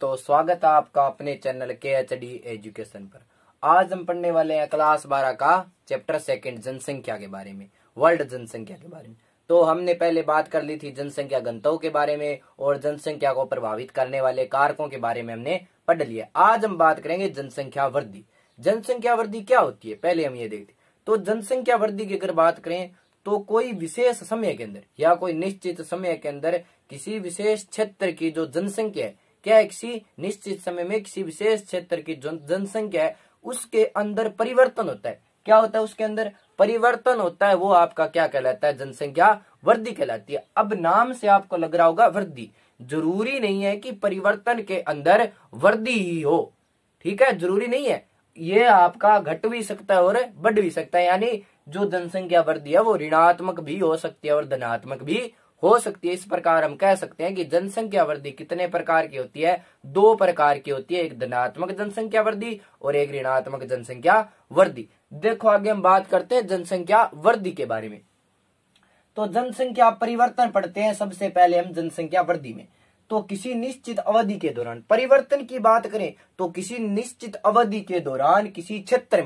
तो स्वागत है आपका अपने चैनल KHD एजुकेशन पर। आज हम पढ़ने वाले हैं क्लास 12 का चैप्टर सेकंड जनसंख्या के बारे में, वर्ल्ड जनसंख्या के बारे में। तो हमने पहले बात कर ली थी जनसंख्या घनत्व के बारे में और जनसंख्या को प्रभावित करने वाले कारकों के बारे में हमने पढ़ लिया। आज हम बात करेंगे जनसंख्या वृद्धि। जनसंख्या वृद्धि क्या होती है पहले हम ये देखते। तो जनसंख्या वृद्धि की अगर बात करें तो कोई विशेष समय के अंदर या कोई निश्चित समय के अंदर किसी विशेष क्षेत्र की जो जनसंख्या है, क्या है, किसी निश्चित समय में किसी विशेष क्षेत्र की जो जनसंख्या है उसके अंदर परिवर्तन होता है। क्या होता है? उसके अंदर परिवर्तन होता है, वो आपका क्या कहलाता है? जनसंख्या वृद्धि कहलाती है। अब नाम से आपको लग रहा होगा वृद्धि, जरूरी नहीं है कि परिवर्तन के अंदर वृद्धि ही हो, ठीक है, जरूरी नहीं है। ये आपका घट भी सकता है और बढ़ भी सकता है, यानी जो जनसंख्या वृद्धि है वो ऋणात्मक भी हो सकती है और धनात्मक भी हो सकती है। इस प्रकार हम कह सकते हैं कि जनसंख्या वृद्धि कितने प्रकार की होती है? दो प्रकार की होती है, एक धनात्मक जनसंख्या वृद्धि और एक ऋणात्मक जनसंख्या वृद्धि। देखो आगे हम बात करते हैं जनसंख्या वृद्धि के बारे में। तो जनसंख्या परिवर्तन पढ़ते हैं सबसे पहले हम जनसंख्या वृद्धि में। तो किसी निश्चित अवधि के दौरान परिवर्तन की बात करें तो किसी निश्चित अवधि के दौरान किसी क्षेत्र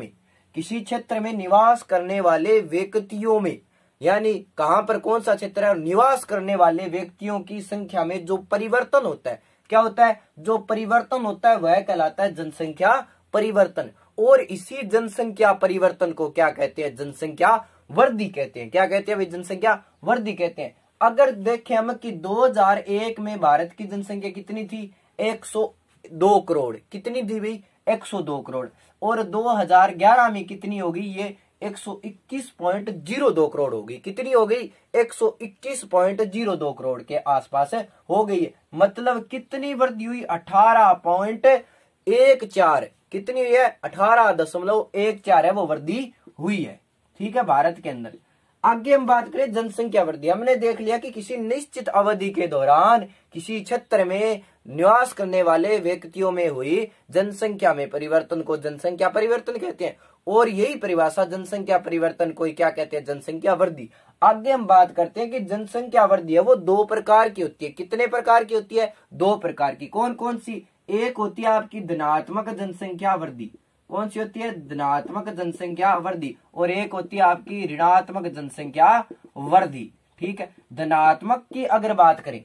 में निवास करने वाले व्यक्तियों में, यानी कहां पर कौन सा क्षेत्र है, निवास करने वाले व्यक्तियों की संख्या में जो परिवर्तन होता है, क्या होता है? जो परिवर्तन होता है वह कहलाता है जनसंख्या परिवर्तन। और इसी जनसंख्या परिवर्तन को क्या कहते हैं? जनसंख्या वृद्धि कहते हैं। क्या कहते हैं भाई? जनसंख्या वृद्धि कहते हैं। अगर देखें हम कि 2001 में भारत की जनसंख्या कितनी थी? 102 करोड़। कितनी थी भाई? 102 करोड़। और 2011 में कितनी होगी? ये 121.02 करोड़ होगी। कितनी हो गई? 121.02 करोड़ के आसपास हो गई है। मतलब कितनी वृद्धि हुई? 18.14। कितनी हुई है? 18.14 है वो वृद्धि हुई है, ठीक है, भारत के अंदर। आगे हम बात करें जनसंख्या वृद्धि। हमने देख लिया कि किसी निश्चित अवधि के दौरान किसी क्षेत्र में निवास करने वाले व्यक्तियों में हुई जनसंख्या में परिवर्तन को जनसंख्या परिवर्तन कहते हैं। और यही परिभाषा जनसंख्या परिवर्तन को क्या कहते हैं? जनसंख्या वृद्धि। आगे हम बात करते हैं कि जनसंख्या वृद्धि है वो दो प्रकार की होती है। कितने प्रकार की होती है? दो प्रकार की। कौन कौन सी? एक होती है आपकी धनात्मक जनसंख्या वृद्धि। कौन सी होती है? धनात्मक जनसंख्या वृद्धि। और एक होती है आपकी ऋणात्मक जनसंख्या वृद्धि, ठीक है। धनात्मक की अगर बात करें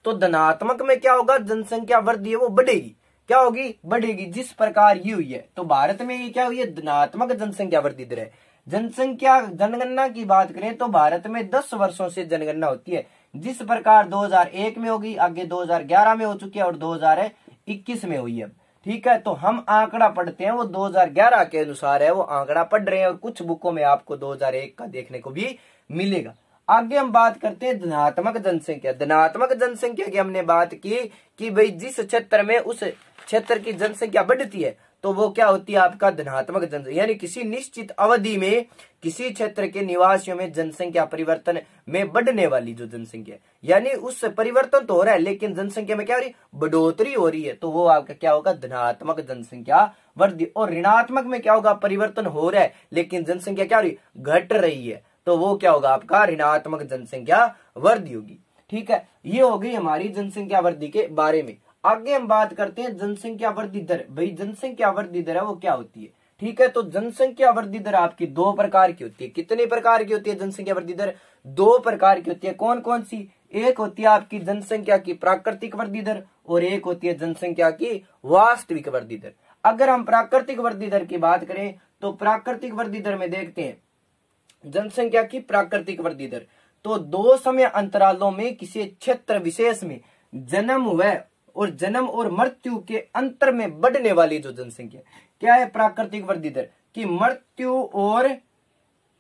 तो धनात्मक में क्या होगा? जनसंख्या वृद्धि है वो बढ़ेगी। क्या होगी? बढ़ेगी। जिस प्रकार ये हुई है, तो भारत में ये क्या हुई है? धनात्मक जनसंख्या वृद्धि दर है। जनसंख्या जनगणना की बात करें तो भारत में 10 वर्षों से जनगणना होती है। जिस प्रकार 2001 में होगी, आगे 2011 में हो चुकी है और 2021 में हुई है, ठीक है। तो हम आंकड़ा पढ़ते हैं वो 2011 के अनुसार है, वो आंकड़ा पढ़ रहे हैं और कुछ बुकों में आपको 2001 का देखने को भी मिलेगा। आगे हम बात करते हैं धनात्मक जनसंख्या। धनात्मक जनसंख्या की हमने बात की कि भाई जिस क्षेत्र में उस क्षेत्र की जनसंख्या बढ़ती है तो वो क्या होती है? आपका धनात्मक जनसंख्या, यानी किसी निश्चित अवधि में किसी क्षेत्र के निवासियों में जनसंख्या परिवर्तन में बढ़ने वाली जो जनसंख्या है, यानी उस परिवर्तन तो हो रहा है लेकिन जनसंख्या में क्या हो रही है? बढ़ोतरी हो रही है, तो वो आपका क्या होगा? धनात्मक जनसंख्या वृद्धि। और ऋणात्मक में क्या होगा? परिवर्तन हो रहा है लेकिन जनसंख्या क्या हो रही है? घट रही है, तो वो क्या होगा? आपका ऋणात्मक जनसंख्या वृद्धि होगी, ठीक है। ये हो गई हमारी जनसंख्या वृद्धि के बारे में। आगे हम बात करते हैं जनसंख्या वृद्धि दर। भाई जनसंख्या वृद्धि दर है वो क्या होती है, ठीक है। तो जनसंख्या वृद्धि दर आपकी दो प्रकार की होती है। कितने प्रकार की होती है जनसंख्या वृद्धि दर? दो प्रकार की होती है। कौन कौन सी? एक होती है आपकी जनसंख्या की प्राकृतिक वृद्धि दर और एक होती है जनसंख्या की वास्तविक वृद्धि दर। अगर हम प्राकृतिक वृद्धि दर की बात करें तो प्राकृतिक वृद्धि दर में देखते हैं जनसंख्या की प्राकृतिक वृद्धि दर। तो दो समय अंतरालों में किसी क्षेत्र विशेष में जन्म हुआ और जन्म और मृत्यु के अंतर में बढ़ने वाली जो जनसंख्या, क्या है? प्राकृतिक वृद्धि दर। कि मृत्यु और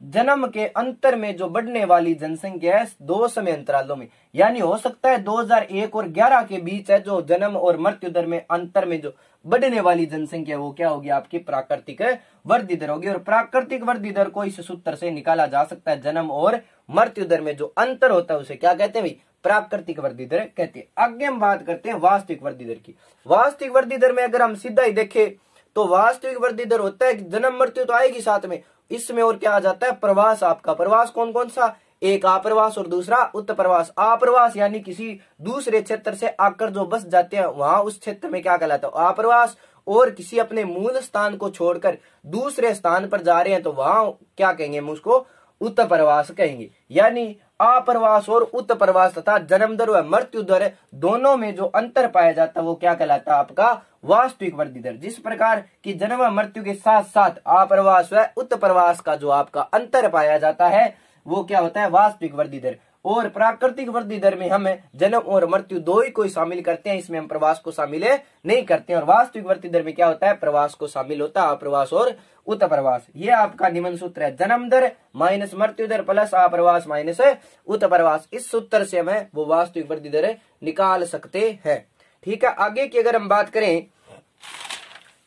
जन्म के अंतर में जो बढ़ने वाली जनसंख्या है दो समय अंतरालों में, यानी हो सकता है 2001 और 11 के बीच है जो जन्म और मृत्यु दर में अंतर में जो बढ़ने वाली जनसंख्या वो क्या होगी? आपकी प्राकृतिक वृद्धि दर होगी। और प्राकृतिक वृद्धि दर को इस सूत्र से निकाला जा सकता है। जन्म और मृत्यु दर में जो अंतर होता है उसे क्या कहते हैं भाई? प्राकृतिक वृद्धि दर कहते हैं। आगे हम बात करते हैं वास्तविक वृद्धि दर की। वास्तविक वृद्धि दर में अगर हम सीधा ही देखें तो वास्तविक वृद्धि दर होता है कि जन्म मृत्यु तो आएगी साथ में, इसमें और क्या आ जाता है? प्रवास। आपका प्रवास कौन कौन सा? एक आप्रवास और दूसरा उत्प्रवास। आप्रवास यानी किसी दूसरे क्षेत्र से आकर जो बस जाते हैं वहां उस क्षेत्र में क्या कहलाता है, आप्रवास। और किसी अपने मूल स्थान को छोड़कर दूसरे स्थान पर जा रहे हैं तो वहां क्या कहेंगे, हम उसको उत्प्रवास कहेंगे। यानी आप्रवास और उत्प्रवास तथा जन्म दर व मृत्यु दर दोनों में जो अंतर पाया जाता है वो क्या कहलाता है, आपका वास्तविक वृद्धि दर। जिस प्रकार की जन्म व मृत्यु के साथ साथ आप्रवास व उत्प्रवास का जो आपका अंतर पाया जाता है वो क्या होता है, वास्तविक वृद्धि दर। और प्राकृतिक वृद्धि दर में हम जन्म और मृत्यु दो ही को शामिल करते हैं, इसमें हम प्रवास को शामिल नहीं करते हैं। और वास्तविक वृद्धि दर में क्या होता है, प्रवास को शामिल होता है, अप्रवास और उत्प्रवास। ये आपका निम्न सूत्र है, जन्म दर माइनस मृत्यु दर प्लस अप्रवास माइनस उत्प्रवास। इस सूत्र से हमें वो वास्तविक वृद्धि दर निकाल सकते हैं। ठीक है, आगे की अगर हम बात करें,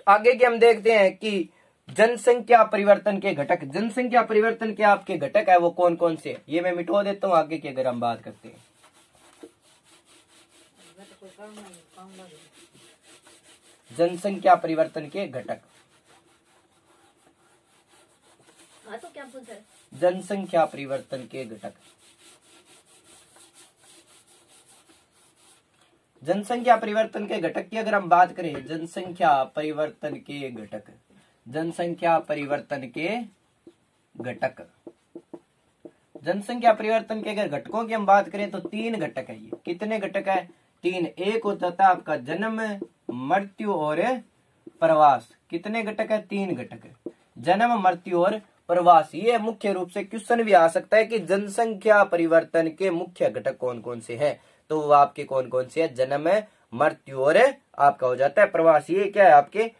आगे की हम देखते हैं कि जनसंख्या परिवर्तन के घटक, जनसंख्या परिवर्तन के आपके घटक है वो कौन कौन से, ये मैं मिटवा देता हूँ। आगे की अगर हम बात करते हैं, जनसंख्या परिवर्तन के घटक, तो क्या पूछा है, जनसंख्या परिवर्तन के घटक। जनसंख्या परिवर्तन के घटक की अगर हम बात करें, जनसंख्या परिवर्तन के घटक, जनसंख्या परिवर्तन के घटक, जनसंख्या परिवर्तन के अगर घटकों की हम बात करें तो तीन घटक है। ये कितने घटक है, तीन। एक होता था आपका जन्म, मृत्यु और प्रवास। कितने घटक है, तीन घटक है, जन्म, मृत्यु और प्रवास। ये मुख्य रूप से क्वेश्चन भी आ सकता है कि जनसंख्या परिवर्तन के मुख्य घटक कौन कौन से हैं, तो वो आपके कौन कौन से है, जन्म, मृत्यु और आपका हो जाता है प्रवास। ये क्या है, आपके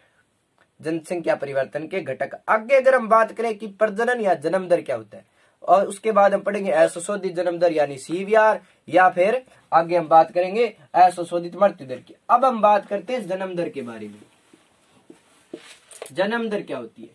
जनसंख्या परिवर्तन के घटक। आगे अगर हम बात करें कि प्रजनन या जन्म दर क्या होता है, और उसके बाद हम पढ़ेंगे असंशोधित जन्म दर यानी सीवीआर, या फिर आगे हम बात करेंगे असंशोधित मृत्यु दर की। अब हम बात करते हैं जन्म दर के बारे में। जन्म दर क्या होती है,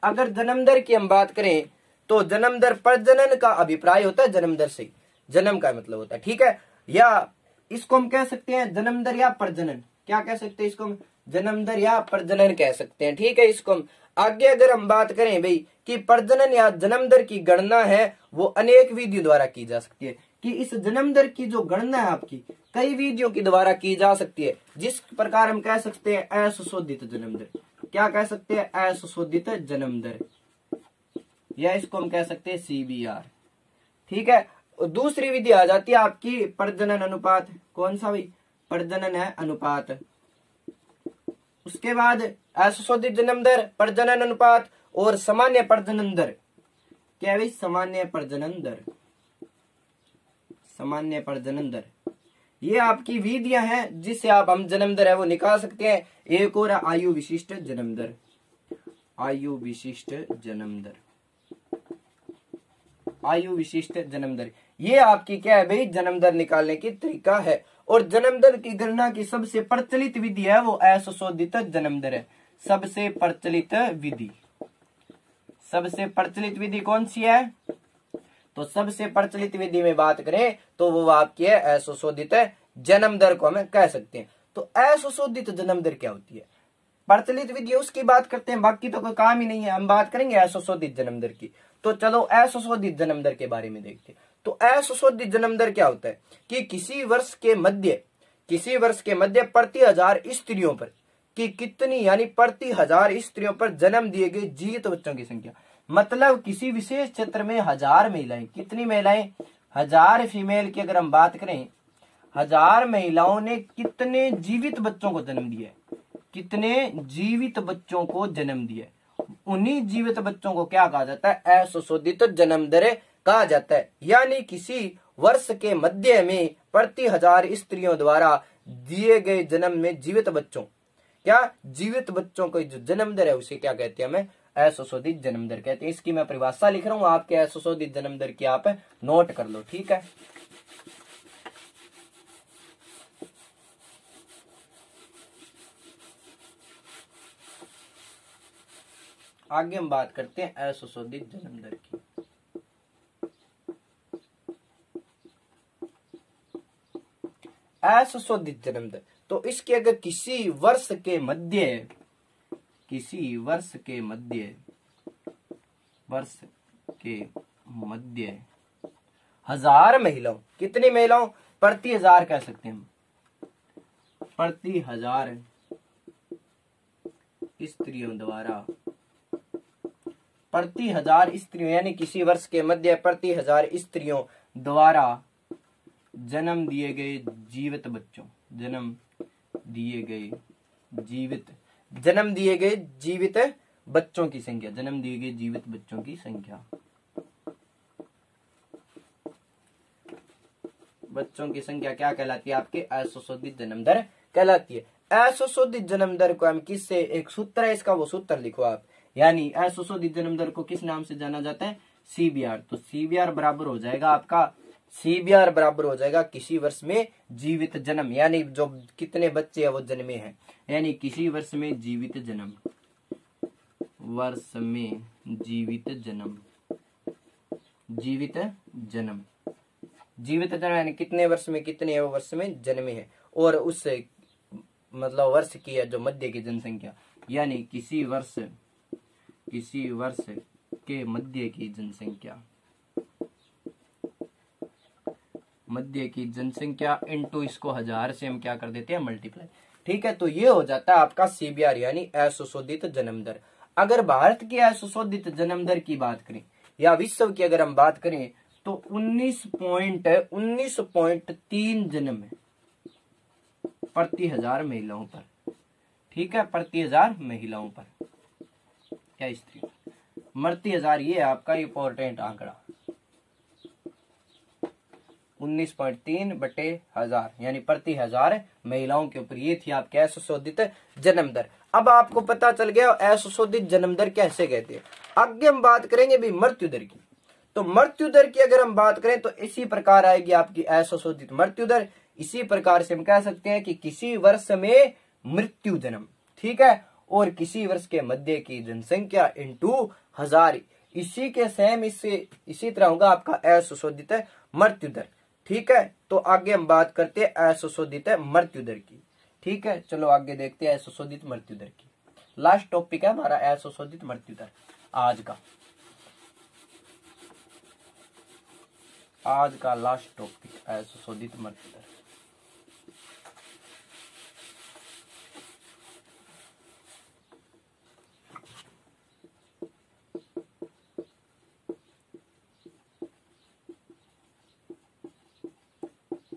अगर जन्म दर की हम बात करें तो जन्म दर प्रजनन का अभिप्राय होता है, जन्म दर से जन्म का मतलब होता है। ठीक है, या इसको हम कह सकते हैं जन्म दर या प्रजनन, क्या कह सकते हैं इसको हम, जन्म दर या प्रजनन कह सकते हैं। ठीक है, इसको हम आगे अगर हम बात करें भाई कि प्रजनन या जन्म दर की गणना है वो अनेक विधियों द्वारा की जा सकती है, कि इस जन्म दर की जो गणना है आपकी कई विधियों के द्वारा की जा सकती है। जिस प्रकार हम कह सकते हैं असंशोधित जन्म दर, क्या कह सकते हैं, असंशोधित जन्म दर, या इसको हम कह सकते हैं सीबीआर। ठीक है, दूसरी विधि आ जाती है आपकी प्रजनन अनुपात। कौन सा भाई, प्रजनन है अनुपात। उसके बाद असंशोधित जन्म दर, प्रजनन अनुपात और सामान्य प्रजनन दर। क्या है भाई, सामान्य प्रजनन दर, सामान्य प्रजनन दर। ये आपकी विधियां हैं जिससे आप हम जन्म दर है वो निकाल सकते हैं। एक और आयु विशिष्ट जन्म दर, आयु विशिष्ट जन्म दर, आयु विशिष्ट जन्म दर। ये आपकी क्या है भाई, जन्म दर निकालने की तरीका है। और जन्म दर की गणना की सबसे प्रचलित विधि है वो असंशोधित जन्म दर है। सबसे प्रचलित विधि, सबसे प्रचलित विधि कौन सी है, तो सबसे प्रचलित विधि में बात करें तो वो आपकी है असंशोधित जन्म दर को हम कह सकते हैं। तो असंशोधित जन्म दर क्या होती है, प्रचलित विधि उसकी बात करते हैं, बाकी तो कोई काम ही नहीं है, हम बात करेंगे असंशोधित जन्म दर की। तो चलो असंशोधित जन्म दर के बारे में देखते हैं। तो असंशोधित जन्म दर क्या होता है कि किसी वर्ष के मध्य प्रति 1000 स्त्रियों पर कि कितनी, यानी प्रति 1000 स्त्रियों पर जन्म दिए गए जीवित बच्चों की संख्या। मतलब किसी विशेष क्षेत्र में 1000 महिलाएं, कितनी महिलाएं, 1000 फीमेल की अगर हम बात करें, 1000 महिलाओं ने कितने जीवित बच्चों को जन्म दिया, कितने जीवित बच्चों को जन्म दिया, उन्हीं जीवित बच्चों को क्या कहा जाता है, असंशोधित जन्म दर कहा जाता है। यानी किसी वर्ष के मध्य में प्रति 1000 स्त्रियों द्वारा दिए गए जन्म में जीवित बच्चों, क्या जीवित बच्चों को जो जन्म दर है उसे क्या कहते हैं, हमें असंशोधित जन्म दर कहते हैं। इसकी मैं परिभाषा लिख रहा हूं, आपके असंशोधित जन्म दर की आप नोट कर लो। ठीक है, आगे हम बात करते हैं असंशोधित जन्म दर की। असंशोधित जन्म दर, तो इसके अगर किसी वर्ष के मध्य 1000 महिलाओं, कितनी महिलाओं, प्रति 1000 कह सकते हैं हम, प्रति 1000 स्त्रियों द्वारा, प्रति 1000 स्त्रियों यानी किसी वर्ष के मध्य प्रति 1000 स्त्रियों द्वारा जन्म दिए गए जीवित बच्चों, जन्म दिए गए जीवित बच्चों की संख्या, जन्म दिए गए जीवित बच्चों की संख्या, बच्चों की संख्या क्या कहलाती है, आपके असंशोधित जन्म दर कहलाती है। असंशोधित जन्म दर को हम किससे, एक सूत्र है इसका, वो सूत्र लिखो आप, यानी असंशोधित जन्म दर को किस नाम से जाना जाता है, सीबीआर। तो सीबीआर बराबर हो जाएगा आपका, सीबीआर बराबर हो जाएगा किसी वर्ष में जीवित जन्म, यानी जो कितने बच्चे हैं वो जन्मे हैं, यानी किसी वर्ष में जीवित जन्म, वर्ष में जीवित जन्म, जीवित जन्म, जीवित जन्म यानी कितने वर्ष में कितने है वो वर्ष में जन्मे हैं, और उससे मतलब वर्ष की है जो मध्य की जनसंख्या, यानी किसी वर्ष के मध्य की जनसंख्या, मध्य की जनसंख्या इनटू इसको 1000 से हम क्या कर देते हैं, मल्टीप्लाई। ठीक है, तो ये हो जाता है आपका सीबीआर यानी असंशोधित जन्म दर। अगर भारत की असंशोधित जन्म दर की बात करें या विश्व की अगर हम बात करें तो 19.3 जन्म है प्रति 1000 महिलाओं पर। ठीक है, प्रति 1000 महिलाओं पर क्या स्त्री, मरती 1000, ये आपका इंपॉर्टेंट आंकड़ा 19.3/1000 यानी प्रति 1000 महिलाओं के ऊपर। ये थी आपके असंशोधित जन्म दर। अब आपको पता चल गया असंशोधित जन्म दर कैसे कहते हैं। आगे हम बात करेंगे भी मृत्यु दर की। तो मृत्यु दर की अगर हम बात करें तो इसी प्रकार आएगी आपकी असंशोधित मृत्यु दर। इसी प्रकार से हम कह सकते हैं कि किसी वर्ष में मृत्यु जन्म, ठीक है, और किसी वर्ष के मध्य की जनसंख्या इनटू 1000, इसी के सेम इसी तरह होगा आपका असंशोधित मृत्यु दर। ठीक है, तो आगे हम बात करते हैं असंशोधित मृत्यु दर की। ठीक है, चलो आगे देखते हैं असंशोधित मृत्यु दर की। लास्ट टॉपिक है हमारा असंशोधित मृत्यु दर आज का लास्ट टॉपिक असंशोधित मृत्यु दर।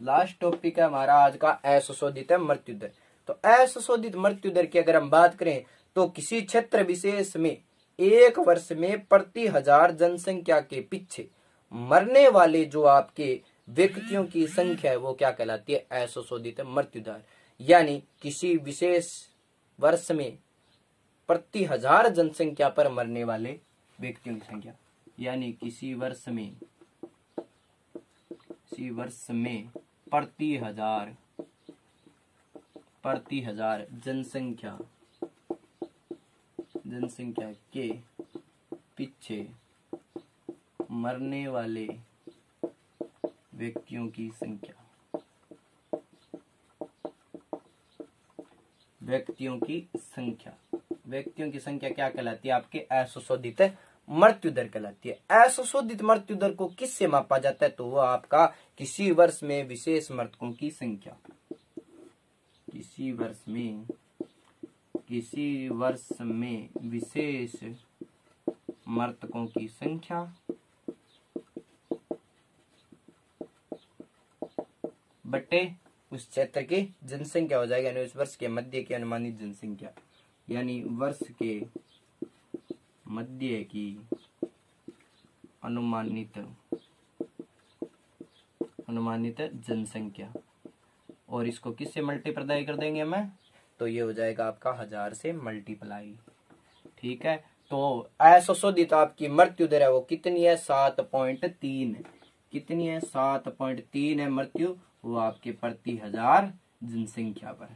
लास्ट टॉपिक है हमारा आज का असंशोधित मृत्यु दर। तो असंशोधित मृत्यु दर की अगर हम बात करें तो किसी क्षेत्र विशेष में एक वर्ष में प्रति 1000 जनसंख्या के पीछे मरने वाले जो आपके व्यक्तियों की संख्या है वो क्या कहलाती है, असंशोधित मृत्यु दर। यानी किसी विशेष वर्ष में प्रति 1000 जनसंख्या पर मरने वाले व्यक्तियों की संख्या, यानी किसी वर्ष में प्रति हजार जनसंख्या के पीछे मरने वाले व्यक्तियों की संख्या, व्यक्तियों की संख्या क्या कहलाती है, आपके असंशोधित मृत्यु दर कहलाती है। असंशोधित मृत्यु दर को किससे मापा जाता है, तो वो आपका किसी वर्ष में विशेष मृतकों की संख्या, किसी वर्ष में विशेष मृतकों की संख्या बटे उस क्षेत्र की जनसंख्या हो जाएगा, यानी उस वर्ष के मध्य की अनुमानित जनसंख्या, यानी वर्ष के मध्य की अनुमानित जनसंख्या, और इसको किससे मल्टीप्लाई कर देंगे हमें, तो ये हो जाएगा आपका 1000 से मल्टीप्लाई। ठीक है, तो असंशोधित आपकी मृत्यु दर है वो कितनी है, 7.3 है। कितनी है, 7.3 है मृत्यु, वो आपके प्रति 1000 जनसंख्या पर,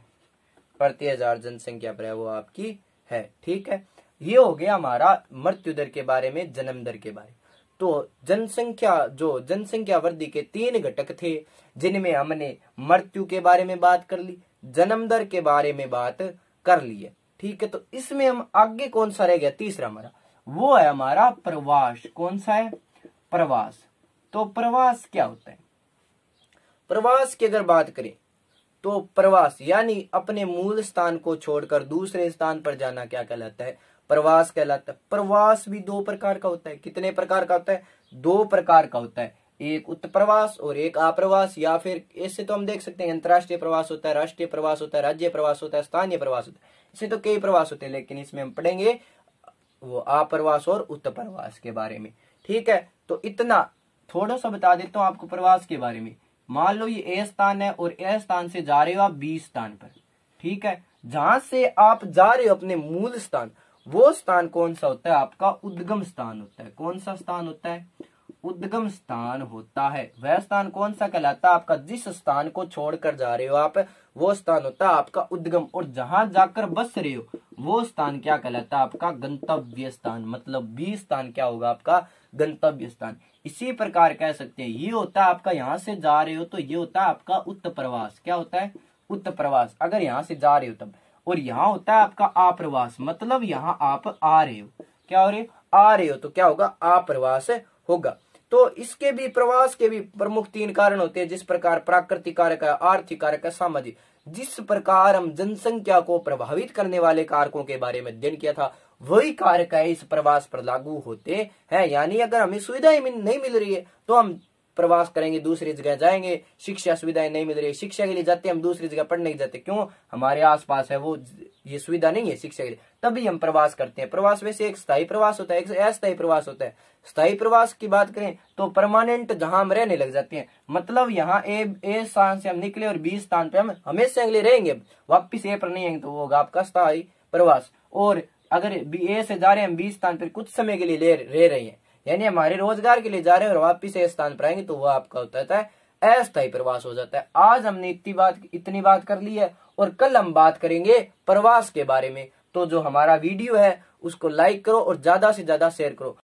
प्रति 1000 जनसंख्या पर है वो आपकी है। ठीक है, ये हो गया हमारा मृत्यु दर के बारे में, जन्म दर के बारे। तो जनसंख्या वृद्धि के 3 घटक थे जिनमें हमने मृत्यु के बारे में बात कर ली, जन्म दर के बारे में बात कर ली है। ठीक है, तो इसमें हम आगे कौन सा रह गया, तीसरा हमारा, वो है हमारा प्रवास। कौन सा है, प्रवास। तो प्रवास क्या होता है? प्रवास की अगर बात करें तो प्रवास यानी अपने मूल स्थान को छोड़कर दूसरे स्थान पर जाना क्या कहलाता है? प्रवास कहलाता है। प्रवास भी दो प्रकार का होता है। कितने प्रकार का होता है? दो प्रकार का होता है, एक उत्प्रवास और एक आप्रवास, या फिर ऐसे तो हम देख सकते हैं अंतर्राष्ट्रीय प्रवास होता है, राष्ट्रीय प्रवास होता है, राज्य प्रवास होता है, स्थानीय प्रवास होता है। इससे तो कई प्रवास होते हैं, लेकिन इसमें हम पढ़ेंगे वो आप्रवास और उत्प्रवास के बारे में। ठीक है, तो इतना थोड़ा सा बता देता हूँ आपको प्रवास के बारे में। मान लो ये ए स्थान है और ए स्थान से जा रहे हो आप बी स्थान पर। ठीक है, जहां से आप जा रहे हो अपने मूल स्थान, वो स्थान कौन सा होता है? आपका उद्गम स्थान होता है। कौन सा स्थान होता है? उद्गम स्थान होता है। वह स्थान कौन सा कहलाता है? आपका जिस स्थान को छोड़कर जा रहे हो आप, वो स्थान होता है आपका उद्गम। और जहां जाकर बस रहे हो वो स्थान क्या कहलाता है? आपका गंतव्य स्थान। मतलब बी स्थान क्या होगा? आपका गंतव्य स्थान। इसी प्रकार कह सकते हैं ये होता है आपका, यहां से जा रहे हो तो ये होता है आपका उत्प्रवास। क्या होता है? उत्प्रवास, अगर यहां से जा रहे हो तब। और यहाँ होता है आपका आप्रवास, मतलब यहाँ आप आ रहे हो। क्या हो रहे हो? आ रहे हो, तो क्या होगा? आप्रवास होगा। तो इसके भी, प्रवास के भी प्रमुख तीन कारण होते हैं, जिस प्रकार प्राकृतिक कारक है, आर्थिक कारक है, सामाजिक। जिस प्रकार हम जनसंख्या को प्रभावित करने वाले कारकों के बारे में अध्ययन किया था, वही कारक है इस प्रवास पर लागू होते हैं। यानी अगर हमें सुविधाएं नहीं मिल रही है तो हम प्रवास करेंगे, दूसरी जगह जाएंगे। शिक्षा सुविधाएं नहीं मिल रही है, शिक्षा के लिए जाते हैं हम, दूसरी जगह पढ़ने के जाते। क्यों? हमारे आसपास है वो ये सुविधा नहीं है शिक्षा के लिए, तभी हम प्रवास करते हैं। प्रवास वैसे एक स्थायी प्रवास होता है, एक अस्थायी प्रवास होता है। स्थायी प्रवास की बात करें तो परमानेंट, जहां हम रहने लग जाते हैं। मतलब यहाँ ए स्थान से हम निकले और बी स्थान पे हम हमेशा के लिए रहेंगे, वापिस ए पर नहीं आएंगे, तो वो होगा आपका स्थायी प्रवास। और अगर ए से जा रहे हैं हम बी स्थान पर, कुछ समय के लिए रह रहे हैं, यानी हमारे रोजगार के लिए जा रहे हैं और वापिस ए स्थान पर आएंगे, तो वो आपका होता है अस्थायी प्रवास हो जाता है। आज हमने इतनी बात कर ली है और कल हम बात करेंगे प्रवास के बारे में। तो जो हमारा वीडियो है उसको लाइक करो और ज्यादा से ज्यादा शेयर करो।